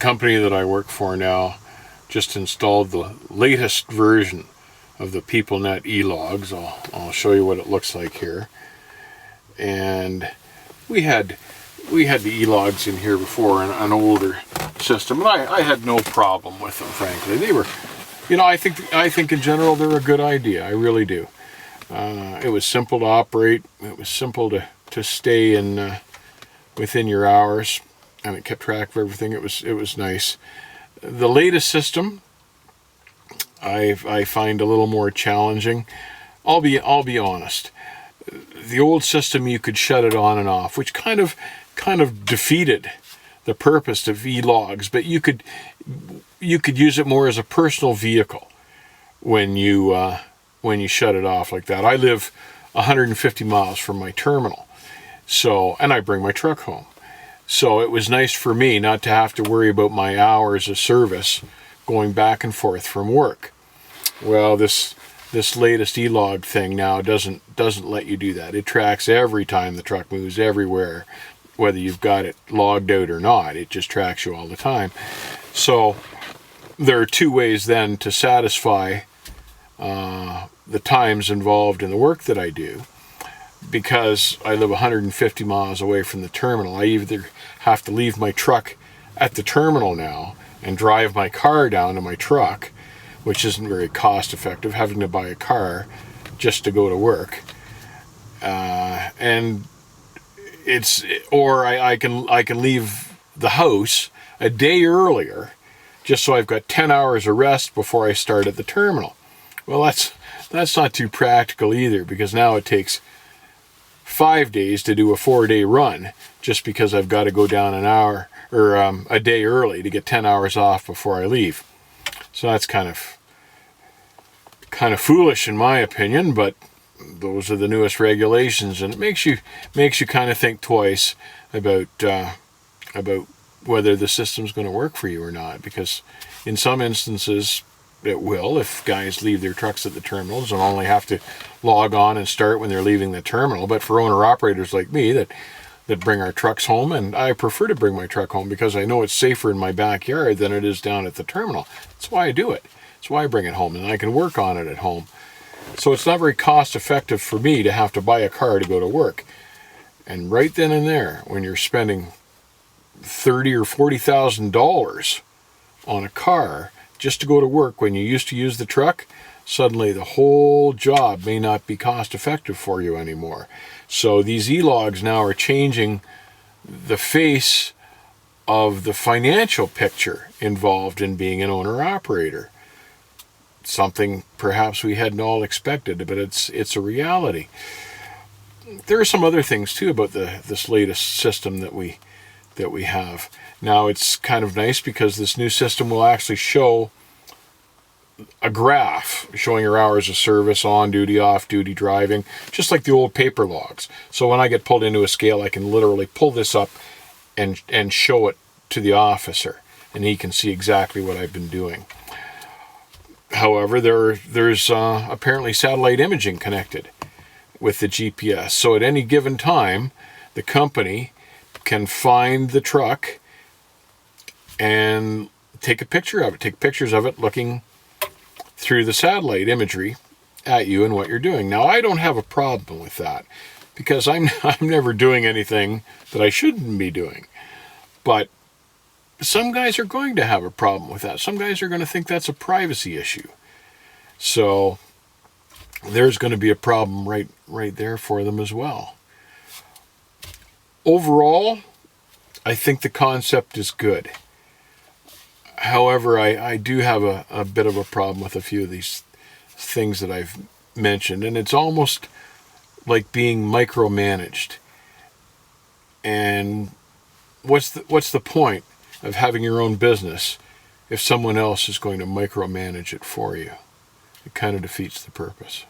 company that I work for now just installed the latest version of the PeopleNet e-logs. I'll show you what it looks like here. And we had the e-logs in here before, an older system, and I had no problem with them, frankly. They were, I think in general they're a good idea. I really do. It was simple to operate. It was simple to stay in within your hours, and it kept track of everything. It was nice. The latest system I find a little more challenging. I'll be honest. The old system, you could shut it on and off, which kind of defeated the purpose of e-logs, but you could use it more as a personal vehicle when you shut it off like that. I live 150 miles from my terminal, and I bring my truck home. So it was nice for me not to have to worry about my hours of service going back and forth from work. Well, this latest e-log thing now doesn't let you do that. It tracks every time the truck moves everywhere, whether you've got it logged out or not. It just tracks you all the time. So there are two ways then to satisfy the times involved in the work that I do. Because I live 150 miles away from the terminal, I either have to leave my truck at the terminal now and drive my car down to my truck, which isn't very cost effective, having to buy a car just to go to work. And I can leave the house a day earlier, just so I've got 10 hours of rest before I start at the terminal. Well, that's not too practical either, because now it takes 5 days to do a 4-day run, just because I've got to go down an hour or a day early to get 10 hours off before I leave. So that's kind of foolish in my opinion, but those are the newest regulations, and it makes you kind of think twice about whether the system's going to work for you or not, because in some instances it will, if guys leave their trucks at the terminals and only have to log on and start when they're leaving the terminal. But for owner-operators like me that bring our trucks home, and I prefer to bring my truck home because I know it's safer in my backyard than it is down at the terminal. That's why I do it. That's why I bring it home, and I can work on it at home. So it's not very cost-effective for me to have to buy a car to go to work. And right then and there, when you're spending $30,000 or $40,000 on a car just to go to work when you used to use the truck, suddenly the whole job may not be cost effective for you anymore. So these e-logs now are changing the face of the financial picture involved in being an owner-operator. Something perhaps we hadn't all expected, but it's a reality. There are some other things too about this latest system that we have. Now it's kind of nice because this new system will actually show a graph showing your hours of service, on duty, off duty, driving, just like the old paper logs. So when I get pulled into a scale, I can literally pull this up and show it to the officer, and he can see exactly what I've been doing. However, there's apparently satellite imaging connected with the GPS. So at any given time, the company can find the truck and take pictures of it looking through the satellite imagery at you and what you're doing. Now, I don't have a problem with that because I'm never doing anything that I shouldn't be doing. But some guys are going to have a problem with that. Some guys are going to think that's a privacy issue. So there's going to be a problem right there for them as well. Overall, I think the concept is good. However, I do have a bit of a problem with a few of these things that I've mentioned, and it's almost like being micromanaged. And what's the point of having your own business if someone else is going to micromanage it for you? It kind of defeats the purpose.